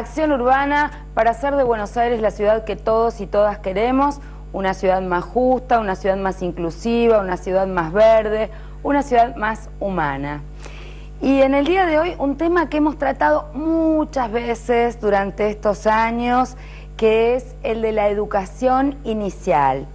Acción urbana para hacer de Buenos Aires la ciudad que todos y todas queremos, una ciudad más justa, una ciudad más inclusiva, una ciudad más verde, una ciudad más humana. Y en el día de hoy un tema que hemos tratado muchas veces durante estos años, que es el de la educación inicial.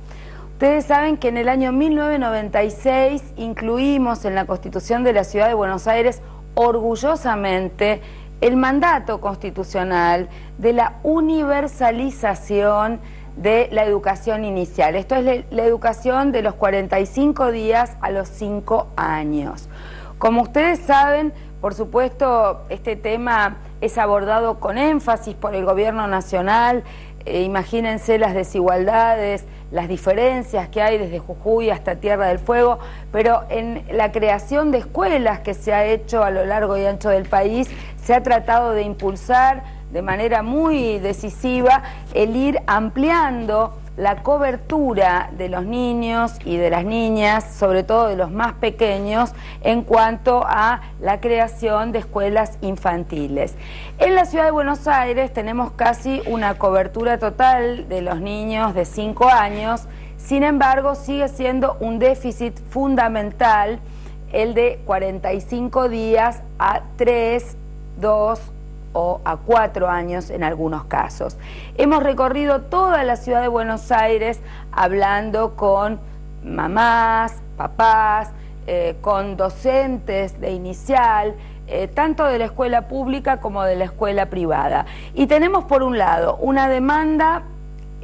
Ustedes saben que en el año 1996 incluimos en la Constitución de la Ciudad de Buenos Aires orgullosamente el mandato constitucional de la universalización de la educación inicial. Esto es la educación de los 45 días a los 5 años. Como ustedes saben, por supuesto, este tema es abordado con énfasis por el gobierno nacional. Imagínense las desigualdades, las diferencias que hay desde Jujuy hasta Tierra del Fuego, pero en la creación de escuelas que se ha hecho a lo largo y ancho del país, se ha tratado de impulsar de manera muy decisiva el ir ampliando la cobertura de los niños y de las niñas, sobre todo de los más pequeños, en cuanto a la creación de escuelas infantiles. En la Ciudad de Buenos Aires tenemos casi una cobertura total de los niños de 5 años, sin embargo sigue siendo un déficit fundamental el de 45 días a 3, 2 o a 4 años en algunos casos. Hemos recorrido toda la Ciudad de Buenos Aires hablando con mamás, papás, con docentes de inicial, tanto de la escuela pública como de la escuela privada. Y tenemos por un lado una demanda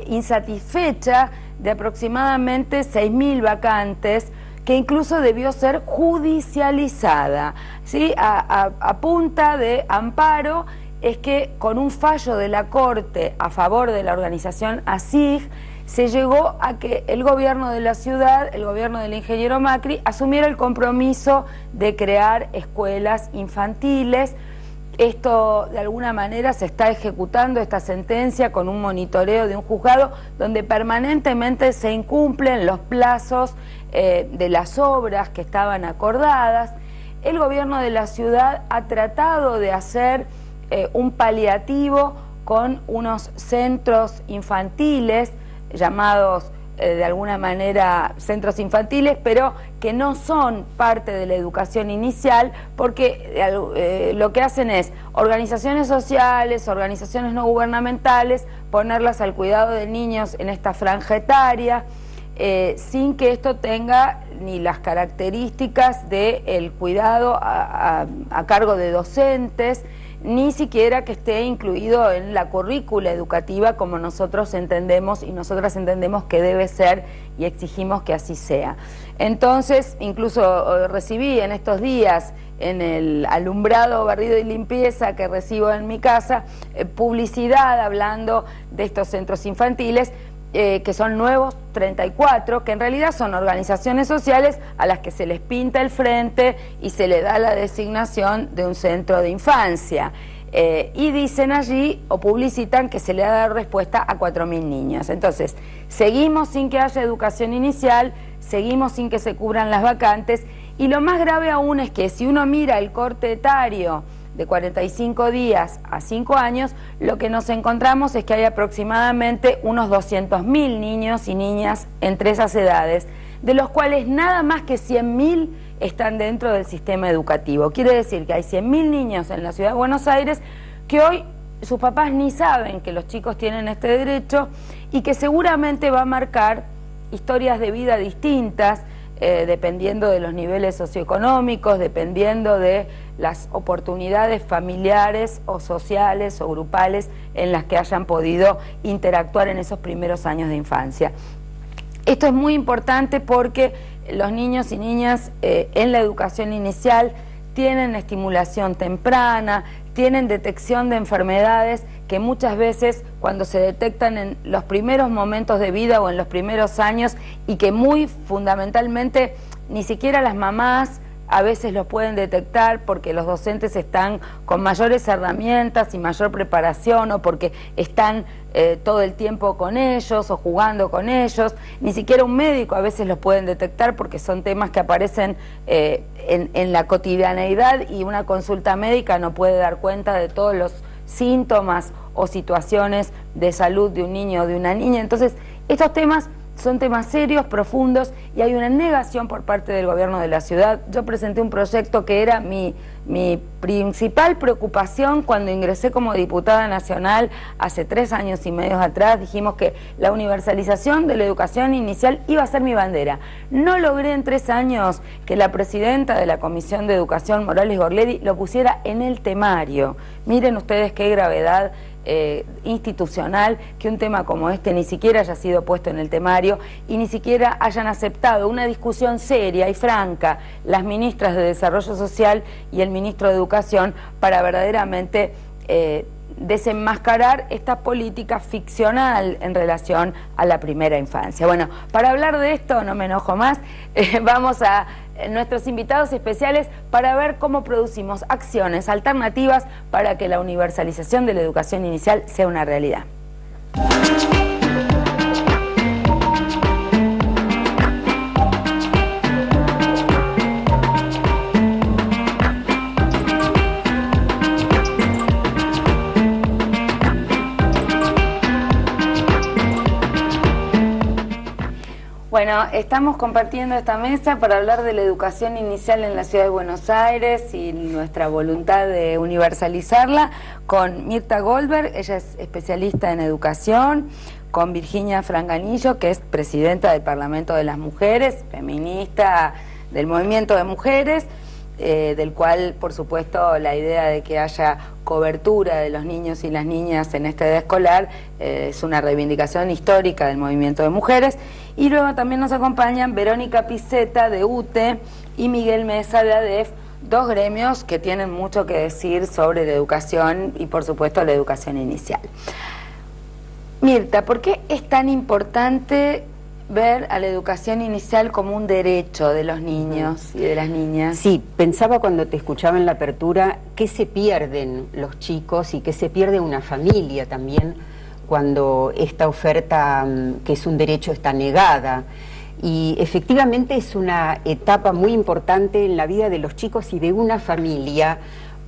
insatisfecha de aproximadamente 6.000 vacantes, que incluso debió ser judicializada, ¿sí? A punta de amparo. Es que con un fallo de la Corte a favor de la organización ASIG, se llegó a que el gobierno de la ciudad, el gobierno del ingeniero Macri, asumiera el compromiso de crear escuelas infantiles. Esto de alguna manera se está ejecutando, esta sentencia, con un monitoreo de un juzgado donde permanentemente se incumplen los plazos de las obras que estaban acordadas. El gobierno de la ciudad ha tratado de hacer un paliativo con unos centros infantiles llamados de alguna manera centros infantiles, pero que no son parte de la educación inicial, porque lo que hacen es organizaciones sociales, organizaciones no gubernamentales, ponerlas al cuidado de niños en esta franja etaria, sin que esto tenga ni las características del cuidado a cargo de docentes, ni siquiera que esté incluido en la currícula educativa como nosotros entendemos y nosotras entendemos que debe ser y exigimos que así sea. Entonces, incluso recibí en estos días en el alumbrado, barrido y limpieza que recibo en mi casa, publicidad hablando de estos centros infantiles, que son nuevos 34, que en realidad son organizaciones sociales a las que se les pinta el frente y se le da la designación de un centro de infancia. Y dicen allí o publicitan que se le da respuesta a 4.000 niños. Entonces, seguimos sin que haya educación inicial, seguimos sin que se cubran las vacantes, y lo más grave aún es que si uno mira el corte etario de 45 días a 5 años, lo que nos encontramos es que hay aproximadamente unos 200.000 niños y niñas entre esas edades, de los cuales nada más que 100.000 están dentro del sistema educativo. Quiere decir que hay 100.000 niños en la Ciudad de Buenos Aires que hoy sus papás ni saben que los chicos tienen este derecho, y que seguramente va a marcar historias de vida distintas, dependiendo de los niveles socioeconómicos, dependiendo de las oportunidades familiares o sociales o grupales en las que hayan podido interactuar en esos primeros años de infancia. Esto es muy importante porque los niños y niñas en la educación inicial tienen estimulación temprana, tienen detección de enfermedades que muchas veces cuando se detectan en los primeros momentos de vida o en los primeros años, y que muy fundamentalmente ni siquiera las mamás a veces los pueden detectar porque los docentes están con mayores herramientas y mayor preparación, o porque están todo el tiempo con ellos o jugando con ellos. Ni siquiera un médico a veces los pueden detectar porque son temas que aparecen en la cotidianeidad, y una consulta médica no puede dar cuenta de todos los síntomas o situaciones de salud de un niño o de una niña. Entonces, estos temas son temas serios, profundos, y hay una negación por parte del gobierno de la ciudad. Yo presenté un proyecto que era mi principal preocupación cuando ingresé como diputada nacional hace 3 años y medio atrás. Dijimos que la universalización de la educación inicial iba a ser mi bandera. No logré en 3 años que la presidenta de la Comisión de Educación, Morales Gorledi, lo pusiera en el temario. Miren ustedes qué gravedad institucional que un tema como este ni siquiera haya sido puesto en el temario y ni siquiera hayan aceptado una discusión seria y franca las ministras de Desarrollo Social y el ministro de Educación para verdaderamente desenmascarar esta política ficcional en relación a la primera infancia. Bueno, para hablar de esto, no me enojo más, vamos a nuestros invitados especiales para ver cómo producimos acciones alternativas para que la universalización de la educación inicial sea una realidad. Bueno, estamos compartiendo esta mesa para hablar de la educación inicial en la ciudad de Buenos Aires y nuestra voluntad de universalizarla con Mirta Goldberg, ella es especialista en educación, con Virginia Franganillo, que es presidenta del Parlamento de las Mujeres, feminista del movimiento de mujeres, del cual, por supuesto, la idea de que haya cobertura de los niños y las niñas en esta edad escolar es una reivindicación histórica del movimiento de mujeres. Y luego también nos acompañan Verónica Piceta de UTE y Miguel Mesa de ADEF, dos gremios que tienen mucho que decir sobre la educación y, por supuesto, la educación inicial. Mirta, ¿por qué es tan importante ver a la educación inicial como un derecho de los niños y de las niñas? Sí, pensaba cuando te escuchaba en la apertura que se pierden los chicos y que se pierde una familia también cuando esta oferta, que es un derecho, está negada. Y efectivamente es una etapa muy importante en la vida de los chicos y de una familia,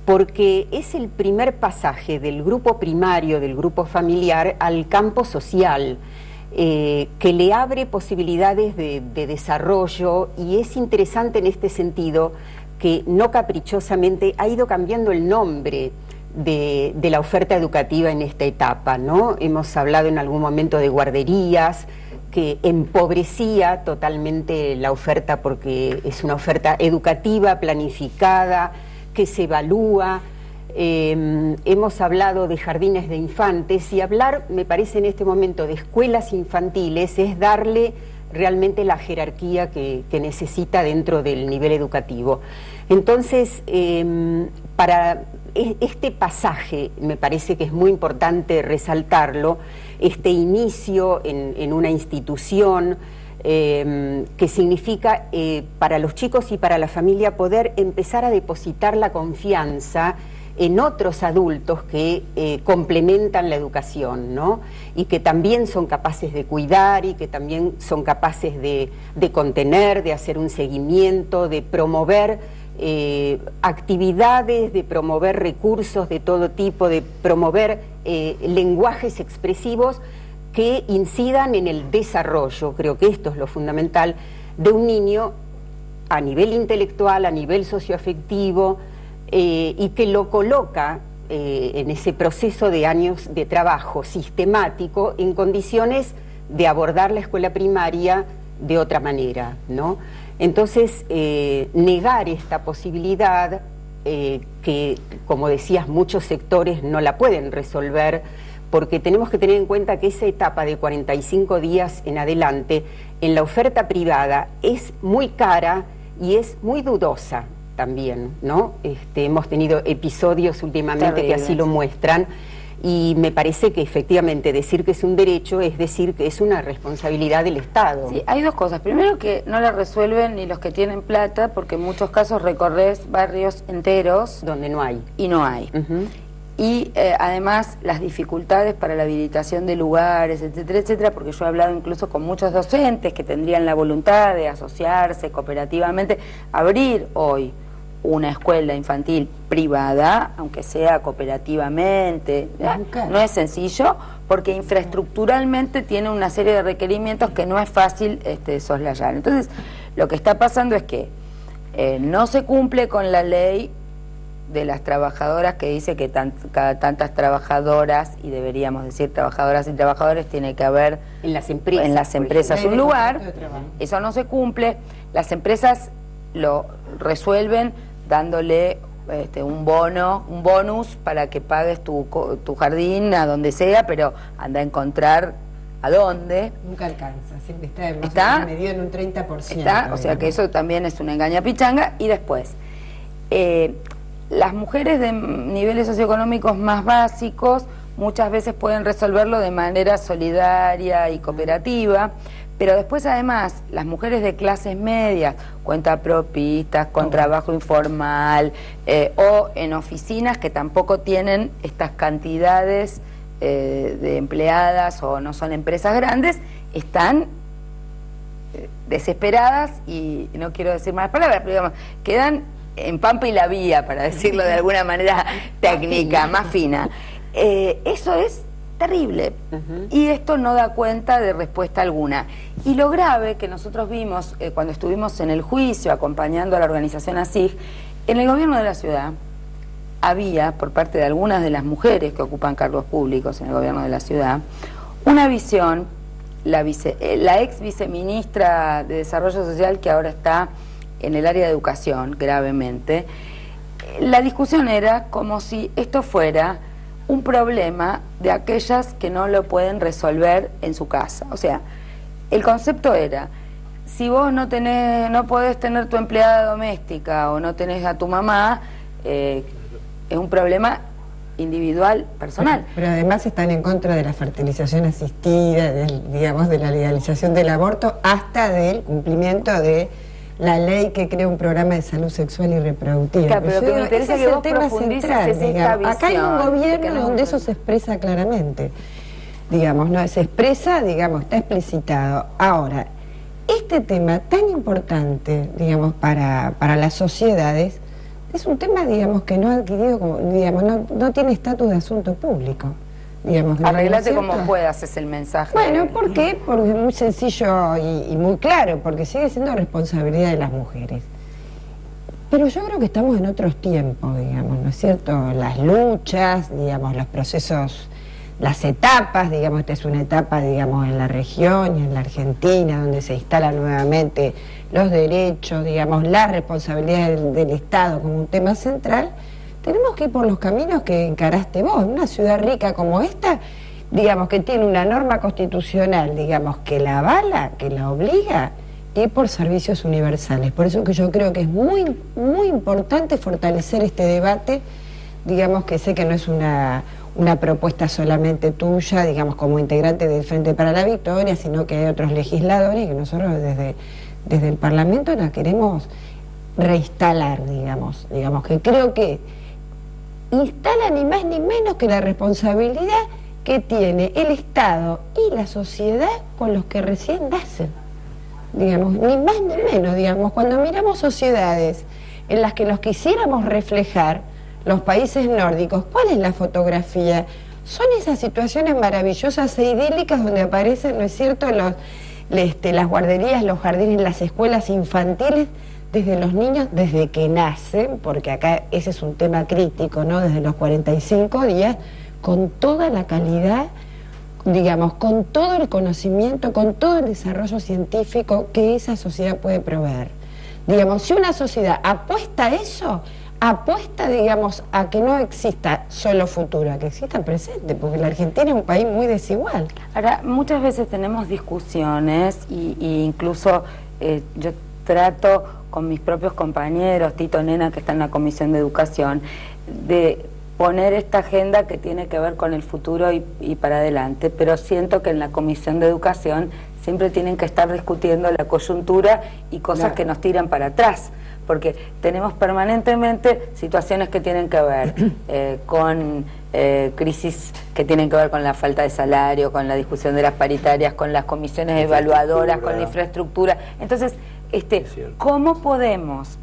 porque es el primer pasaje del grupo primario, del grupo familiar, al campo social, que le abre posibilidades de desarrollo, y es interesante en este sentido que no caprichosamente ha ido cambiando el nombre de la oferta educativa en esta etapa, ¿no? Hemos hablado en algún momento de guarderías, que empobrecía totalmente la oferta porque es una oferta educativa, planificada, que se evalúa. Hemos hablado de jardines de infantes, y hablar, me parece en este momento, de escuelas infantiles es darle realmente la jerarquía que necesita dentro del nivel educativo. Entonces, para este pasaje me parece que es muy importante resaltarlo, este inicio en una institución que significa para los chicos y para la familia poder empezar a depositar la confianza en otros adultos que complementan la educación, ¿no? Y que también son capaces de cuidar y que también son capaces de contener, de hacer un seguimiento, de promover actividades, de promover recursos de todo tipo, de promover lenguajes expresivos que incidan en el desarrollo. Creo que esto es lo fundamental de un niño a nivel intelectual, a nivel socioafectivo, y que lo coloca en ese proceso de años de trabajo sistemático en condiciones de abordar la escuela primaria de otra manera, ¿no? Entonces, negar esta posibilidad, que, como decías, muchos sectores no la pueden resolver, porque tenemos que tener en cuenta que esa etapa de 45 días en adelante, en la oferta privada, es muy cara y es muy dudosa también, ¿no? Hemos tenido episodios últimamente que así lo muestran, y me parece que efectivamente decir que es un derecho es decir que es una responsabilidad del Estado. Sí, hay dos cosas. Primero, que no la resuelven ni los que tienen plata, porque en muchos casos recorres barrios enteros donde no hay. Y no hay. Y además las dificultades para la habilitación de lugares, etcétera, etcétera, porque yo he hablado incluso con muchos docentes que tendrían la voluntad de asociarse cooperativamente, abrir hoy una escuela infantil privada, aunque sea cooperativamente, no es sencillo, porque infraestructuralmente tiene una serie de requerimientos que no es fácil soslayar. Entonces, lo que está pasando es que no se cumple con la ley de las trabajadoras, que dice que cada tantas trabajadoras, y deberíamos decir trabajadoras y trabajadores, tiene que haber en las empresas un lugar. Eso no se cumple. Las empresas lo resuelven dándole un bonus para que pagues tu jardín a donde sea, pero anda a encontrar a dónde. Nunca alcanza, siempre está medido en un 30%. O sea que eso también es una engaña pichanga. Y después, las mujeres de niveles socioeconómicos más básicos muchas veces pueden resolverlo de manera solidaria y cooperativa, pero después además las mujeres de clases medias, cuentapropistas, con trabajo informal o en oficinas que tampoco tienen estas cantidades de empleadas o no son empresas grandes, están desesperadas y no quiero decir malas palabras, pero digamos, quedan en Pampa y la Vía, para decirlo de alguna manera técnica, más fina. Eso es terrible. Y esto no da cuenta de respuesta alguna. Y lo grave que nosotros vimos cuando estuvimos en el juicio acompañando a la organización ASIG, en el gobierno de la ciudad había, por parte de algunas de las mujeres que ocupan cargos públicos en el gobierno de la ciudad, una visión, la ex viceministra de Desarrollo Social, que ahora está en el área de educación gravemente. La discusión era como si esto fuera un problema de aquellas que no lo pueden resolver en su casa. O sea, el concepto era, si vos no podés tener tu empleada doméstica o no tenés a tu mamá, es un problema individual, personal. Pero además están en contra de la fertilización asistida, de la legalización del aborto, hasta del cumplimiento de la ley que crea un programa de salud sexual y reproductiva. Claro, pero que me interesa que vos profundices esta visión. Acá hay un gobierno donde eso se expresa claramente. No se expresa, está explicitado. Ahora, este tema tan importante, para las sociedades, es un tema, que no ha adquirido, no tiene estatus de asunto público. Arreglate como puedas, es el mensaje. Bueno, ¿por qué? Porque es muy sencillo y muy claro, porque sigue siendo responsabilidad de las mujeres. Pero yo creo que estamos en otros tiempos, ¿no es cierto? Las luchas, los procesos, las etapas, esta es una etapa, en la región y en la Argentina, donde se instalan nuevamente los derechos, la responsabilidad del Estado como un tema central. Tenemos que ir por los caminos que encaraste vos. Una ciudad rica como esta, que tiene una norma constitucional, que la avala, que la obliga, ir por servicios universales. Por eso que yo creo que es muy, muy importante fortalecer este debate, que sé que no es una propuesta solamente tuya, como integrante del Frente para la Victoria, sino que hay otros legisladores y que nosotros desde el Parlamento la queremos reinstalar, que creo que instala ni más ni menos que la responsabilidad que tiene el Estado y la sociedad con los que recién nacen. Ni más ni menos, cuando miramos sociedades en las que nos quisiéramos reflejar, los países nórdicos, ¿cuál es la fotografía? Son esas situaciones maravillosas e idílicas donde aparecen, ¿no es cierto?, las guarderías, los jardines, las escuelas infantiles, desde los niños, desde que nacen, porque acá ese es un tema crítico, ¿no?, desde los 45 días, con toda la calidad, con todo el conocimiento, con todo el desarrollo científico que esa sociedad puede proveer. Si una sociedad apuesta a eso, apuesta, a que no exista solo futuro, a que exista presente, porque la Argentina es un país muy desigual. Ahora, muchas veces tenemos discusiones y incluso yo trato con mis propios compañeros, Tito Nena, que está en la Comisión de Educación, de poner esta agenda que tiene que ver con el futuro y para adelante, pero siento que en la Comisión de Educación siempre tienen que estar discutiendo la coyuntura y cosas que nos tiran para atrás, porque tenemos permanentemente situaciones que tienen que ver con crisis que tienen que ver con la falta de salario, con la discusión de las paritarias, con las comisiones evaluadoras, con la infraestructura. Entonces, ¿cómo podemos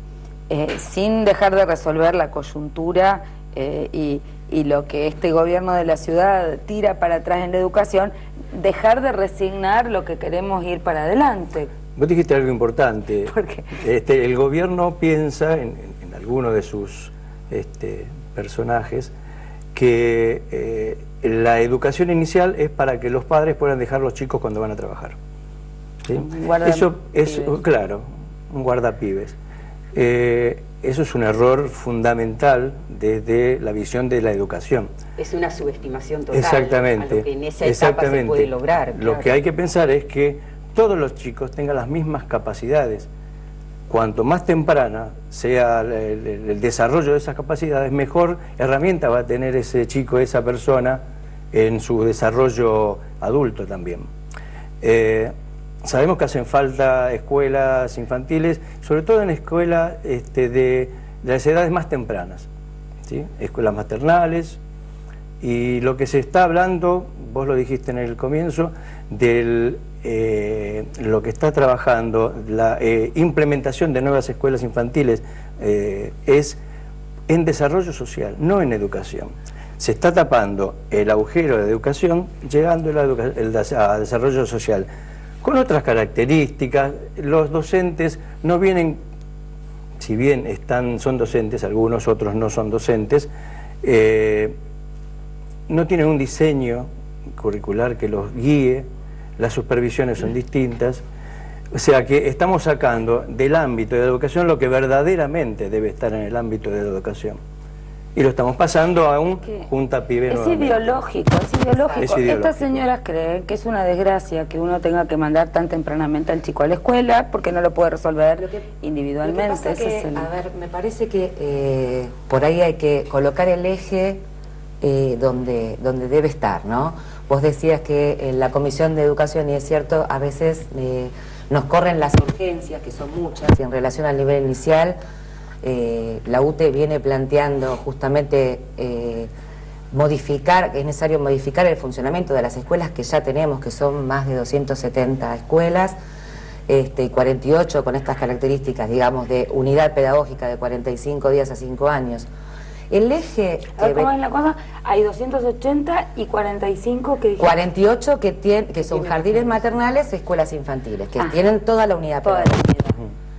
sin dejar de resolver la coyuntura y lo que este gobierno de la ciudad tira para atrás en la educación, dejar de resignar lo que queremos ir para adelante. Vos dijiste algo importante. ¿Por qué? El gobierno piensa, en alguno de sus personajes, que la educación inicial es para que los padres puedan dejar a los chicos cuando van a trabajar. ¿Sí? Eso es, claro, un guardapibes. Eso es un error fundamental desde la visión de la educación. Es una subestimación total. Exactamente. A lo que en esa etapa se puede lograr. Lo que hay que pensar es que todos los chicos tengan las mismas capacidades. Cuanto más temprana sea el desarrollo de esas capacidades, mejor herramienta va a tener ese chico, esa persona, en su desarrollo adulto también. Sabemos que hacen falta escuelas infantiles, sobre todo en escuelas de las edades más tempranas, ¿sí? Escuelas maternales, y lo que se está hablando, vos lo dijiste en el comienzo, de lo que está trabajando la implementación de nuevas escuelas infantiles es en desarrollo social, no en educación. Se está tapando el agujero de educación, llegando a desarrollo social. Con otras características, los docentes no vienen, si bien son docentes, algunos otros no son docentes, no tienen un diseño curricular que los guíe, las supervisiones son distintas, o sea que estamos sacando del ámbito de la educación lo que verdaderamente debe estar en el ámbito de la educación. Y lo estamos pasando a un juntapibe nuevamente. Es ideológico. Estas señoras creen que es una desgracia que uno tenga que mandar tan tempranamente al chico a la escuela porque no lo puede resolver individualmente. A ver, me parece que por ahí hay que colocar el eje donde debe estar, ¿no? Vos decías que en la Comisión de Educación, y es cierto, a veces nos corren las urgencias, que son muchas, y en relación al nivel inicial, la UTE viene planteando justamente que es necesario modificar el funcionamiento de las escuelas que ya tenemos, que son más de 270 escuelas, y 48 con estas características, digamos, de unidad pedagógica de 45 días a 5 años. El eje... ¿Cómo es la cosa? Hay 280 y 45 que dijeron. 48 que son jardines maternales, escuelas infantiles, que tienen toda la unidad pedagógica.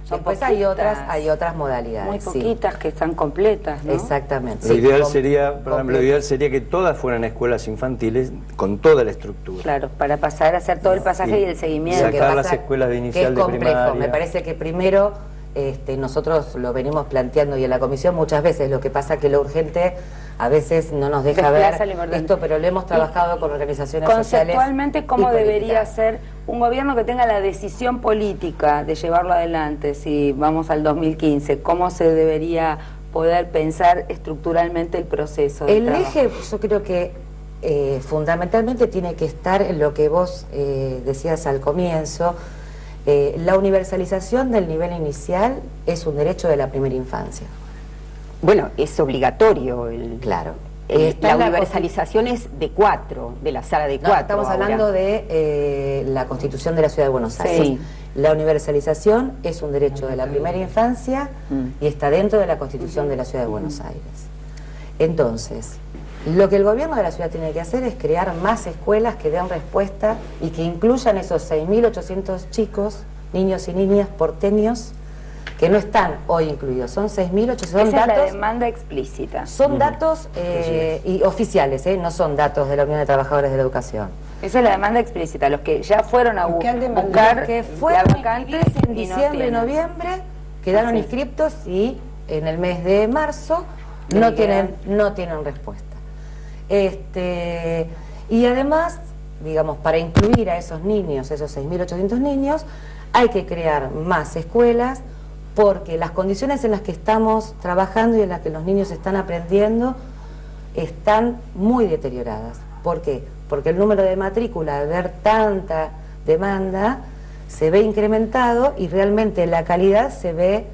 Después hay otras modalidades. Muy poquitas que están completas, ¿no? Exactamente. Lo ideal sería que todas fueran escuelas infantiles con toda la estructura. Claro, para pasar a hacer todo el pasaje y el seguimiento. Sacar las escuelas de inicial de primaria. Me parece que primero nosotros lo venimos planteando y en la comisión muchas veces, lo que pasa que lo urgente a veces no nos deja ver esto, pero lo hemos trabajado con organizaciones sociales. Conceptualmente, ¿cómo debería ser un gobierno que tenga la decisión política de llevarlo adelante? Si vamos al 2015, ¿cómo se debería poder pensar estructuralmente el proceso de trabajo? Eje, yo creo que fundamentalmente tiene que estar en lo que vos decías al comienzo. La universalización del nivel inicial es un derecho de la primera infancia. Bueno, es obligatorio. Claro. La universalización es de 4, de la sala de 4. Estamos hablando de la Constitución de la Ciudad de Buenos Aires. Sí. La universalización es un derecho de la primera infancia y está dentro de la Constitución de la Ciudad de Buenos Aires. Entonces, lo que el gobierno de la ciudad tiene que hacer es crear más escuelas que den respuesta y que incluyan esos 6.800 chicos, niños y niñas porteños, que no están hoy incluidos. Son 6.800 Esa datos. es la demanda explícita. Son datos y oficiales, no son datos de la Unión de Trabajadores de la Educación. Esa es la demanda explícita, los que ya fueron a buscar que fueron la vacante en diciembre y noviembre, quedaron inscriptos y en el mes de marzo no tienen respuesta. Y además, digamos, para incluir a esos niños, esos 6.800 niños, hay que crear más escuelas, porque las condiciones en las que estamos trabajando y en las que los niños están aprendiendo están muy deterioradas. ¿Por qué? Porque el número de matrícula, al ver tanta demanda, se ve incrementado y realmente la calidad se ve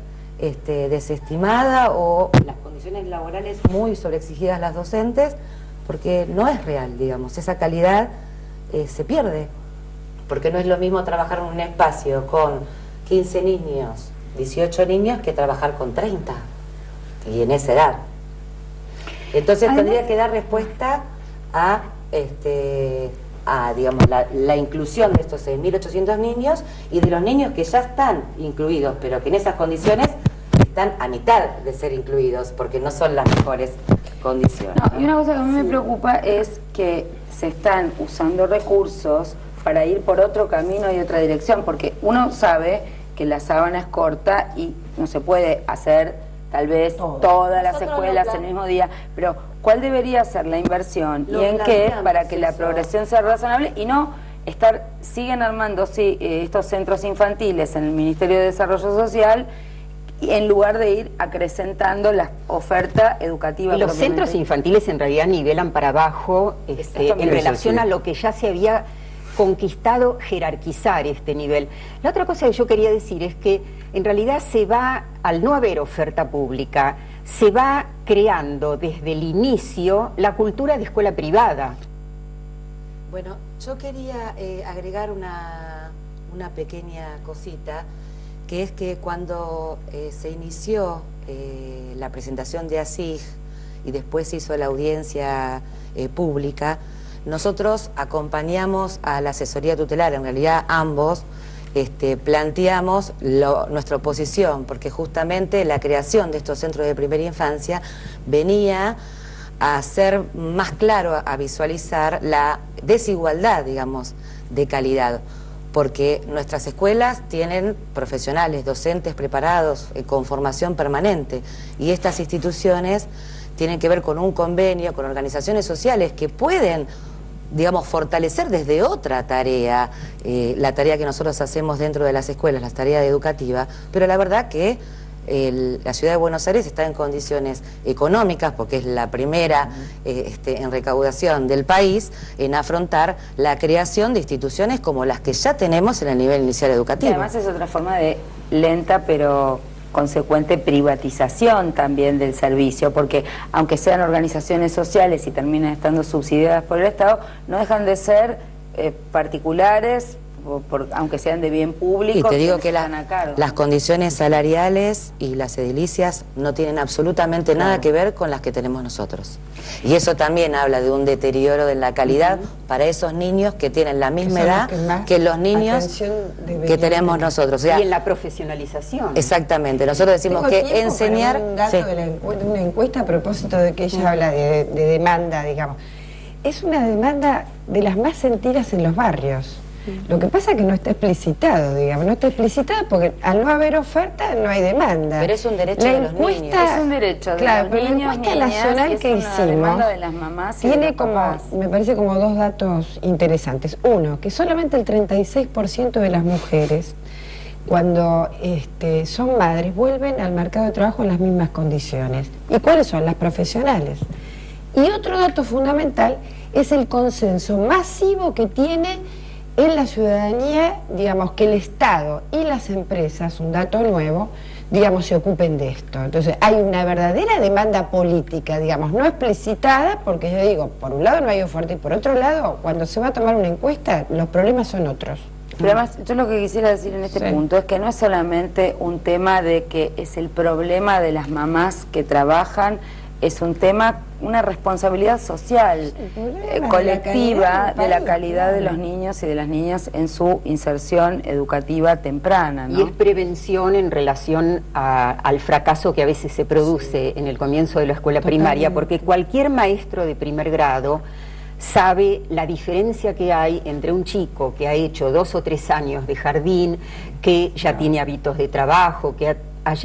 desestimada, o las condiciones laborales muy sobreexigidas las docentes, porque no es real, digamos, esa calidad se pierde, porque no es lo mismo trabajar en un espacio con 15 niños 18 niños que trabajar con 30, y en esa edad. Entonces tendría que dar respuesta a digamos, la inclusión de estos 6.800 niños y de los niños que ya están incluidos, pero que en esas condiciones están a mitad de ser incluidos, porque no son las mejores condiciones. No, y una cosa que a mí me preocupa es que se están usando recursos para ir por otro camino y otra dirección, porque uno sabe que la sábana es corta y no se puede hacer tal vez todas las escuelas el mismo día, pero ¿cuál debería ser la inversión y en qué para que la progresión sea razonable y no siguen armando estos centros infantiles en el Ministerio de Desarrollo Social en lugar de ir acrecentando la oferta educativa? Y los centros infantiles en realidad nivelan para abajo en relación a lo que ya se había conquistado, jerarquizar este nivel. La otra cosa que yo quería decir es que en realidad al no haber oferta pública, se va creando desde el inicio la cultura de escuela privada. Bueno, yo quería agregar una pequeña cosita, que es que cuando se inició la presentación de ASIG y después se hizo la audiencia pública, nosotros acompañamos a la asesoría tutelar, en realidad ambos planteamos nuestra oposición, porque justamente la creación de estos centros de primera infancia venía a hacer más claro, a visualizar la desigualdad, digamos, de calidad, porque nuestras escuelas tienen profesionales, docentes preparados, con formación permanente, y estas instituciones tienen que ver con un convenio, con organizaciones sociales que pueden, digamos, fortalecer desde otra tarea, la tarea que nosotros hacemos dentro de las escuelas, la tarea educativa, pero la verdad que la ciudad de Buenos Aires está en condiciones económicas, porque es la primera en recaudación del país, en afrontar la creación de instituciones como las que ya tenemos en el nivel inicial educativo. Y además es otra forma de lenta pero consecuente privatización también del servicio, porque aunque sean organizaciones sociales y terminen estando subsidiadas por el Estado, no dejan de ser particulares, aunque sean de bien público. Y te digo que las condiciones salariales y las edilicias no tienen absolutamente nada que ver con las que tenemos nosotros. Y eso también habla de un deterioro de la calidad para esos niños que tienen la misma edad que los niños que tenemos nosotros. O sea, y en la profesionalización. Exactamente. Nosotros decimos que enseñar... Un dato de una encuesta a propósito de que ella habla de demanda, digamos. Es una demanda de las más sentidas en los barrios. Lo que pasa es que no está explicitado, digamos, no está explicitado porque al no haber oferta no hay demanda. Pero es un derecho de los niños. Es un derecho de los niños, la encuesta nacional que hicimos de las mamás y tiene de los papás. me parece como dos datos interesantes. Uno, que solamente el 36% de las mujeres cuando son madres vuelven al mercado de trabajo en las mismas condiciones. ¿Y cuáles son? Las profesionales. Y otro dato fundamental es el consenso masivo que tiene en la ciudadanía, digamos, que el Estado y las empresas, un dato nuevo, digamos, se ocupen de esto. Entonces, hay una verdadera demanda política, digamos, no explicitada, porque yo digo, por un lado no hay oferta y por otro lado, cuando se va a tomar una encuesta, los problemas son otros. Pero además, yo lo que quisiera decir en este punto es que no es solamente un tema de que es el problema de las mamás que trabajan, es un tema, una responsabilidad social, colectiva, de la calidad de los niños y de las niñas en su inserción educativa temprana, ¿no? Y es prevención en relación al fracaso que a veces se produce en el comienzo de la escuela primaria, porque cualquier maestro de primer grado sabe la diferencia que hay entre un chico que ha hecho 2 o 3 años de jardín, que ya tiene hábitos de trabajo, que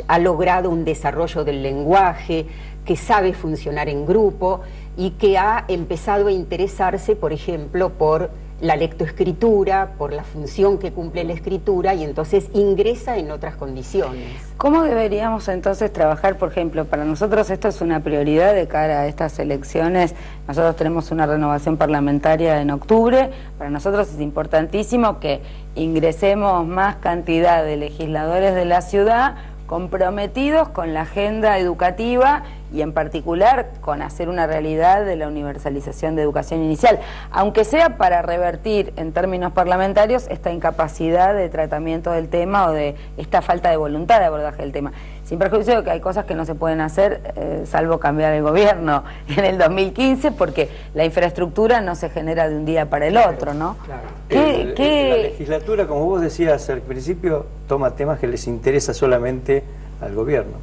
ha logrado un desarrollo del lenguaje, que sabe funcionar en grupo y que ha empezado a interesarse, por ejemplo, por la lectoescritura, por la función que cumple la escritura, y entonces ingresa en otras condiciones. ¿Cómo deberíamos entonces trabajar, por ejemplo? Para nosotros esto es una prioridad de cara a estas elecciones. Nosotros tenemos una renovación parlamentaria en octubre. Para nosotros es importantísimo que ingresemos más cantidad de legisladores de la ciudad comprometidos con la agenda educativa y en particular con hacer una realidad de la universalización de educación inicial, aunque sea para revertir en términos parlamentarios esta incapacidad de tratamiento del tema o de esta falta de voluntad de abordaje del tema. Sin perjuicio de que hay cosas que no se pueden hacer, salvo cambiar el gobierno en el 2015, porque la infraestructura no se genera de un día para el otro, ¿no? Claro. ¿Qué? La legislatura, como vos decías al principio, toma temas que les interesa solamente al gobierno,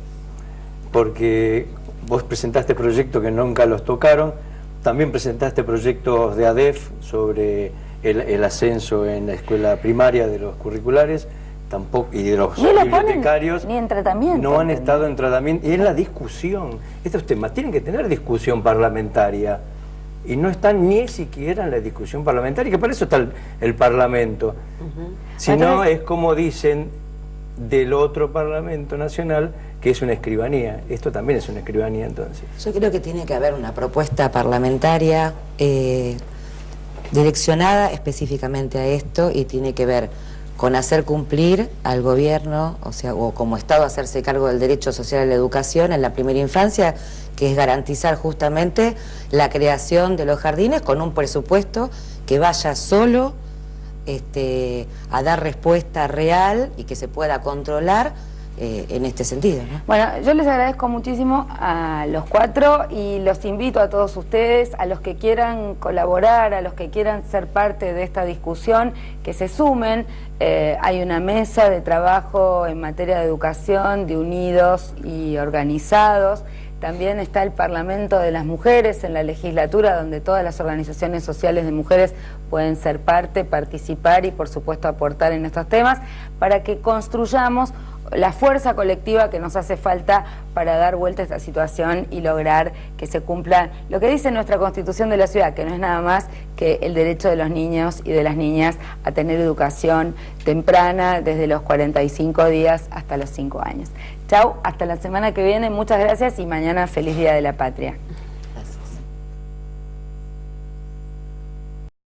porque vos presentaste proyectos que nunca los tocaron, también presentaste proyectos de ADEF sobre el ascenso en la escuela primaria de los curriculares, tampoco, y de los bibliotecarios, ni en tratamiento, no han estado en tratamiento, y en la discusión. Estos temas tienen que tener discusión parlamentaria, y no están ni siquiera en la discusión parlamentaria, que para eso está el Parlamento. Si no, es como dicen del otro Parlamento Nacional, que es una escribanía. Esto también es una escribanía, entonces. Yo creo que tiene que haber una propuesta parlamentaria direccionada específicamente a esto, y tiene que ver con hacer cumplir al gobierno, o sea, o como Estado hacerse cargo del derecho social a la educación en la primera infancia, que es garantizar justamente la creación de los jardines con un presupuesto que vaya solo a dar respuesta real y que se pueda controlar en este sentido, ¿no? Bueno, yo les agradezco muchísimo a los cuatro y los invito a todos ustedes, a los que quieran colaborar, a los que quieran ser parte de esta discusión, que se sumen. Hay una mesa de trabajo en materia de educación de Unidos y Organizados. También está el Parlamento de las Mujeres en la legislatura, donde todas las organizaciones sociales de mujeres pueden ser parte, participar y por supuesto aportar en estos temas, para que construyamos la fuerza colectiva que nos hace falta para dar vuelta a esta situación y lograr que se cumpla lo que dice nuestra Constitución de la ciudad, que no es nada más que el derecho de los niños y de las niñas a tener educación temprana desde los 45 días hasta los 5 años. Chau, hasta la semana que viene, muchas gracias y mañana feliz Día de la Patria.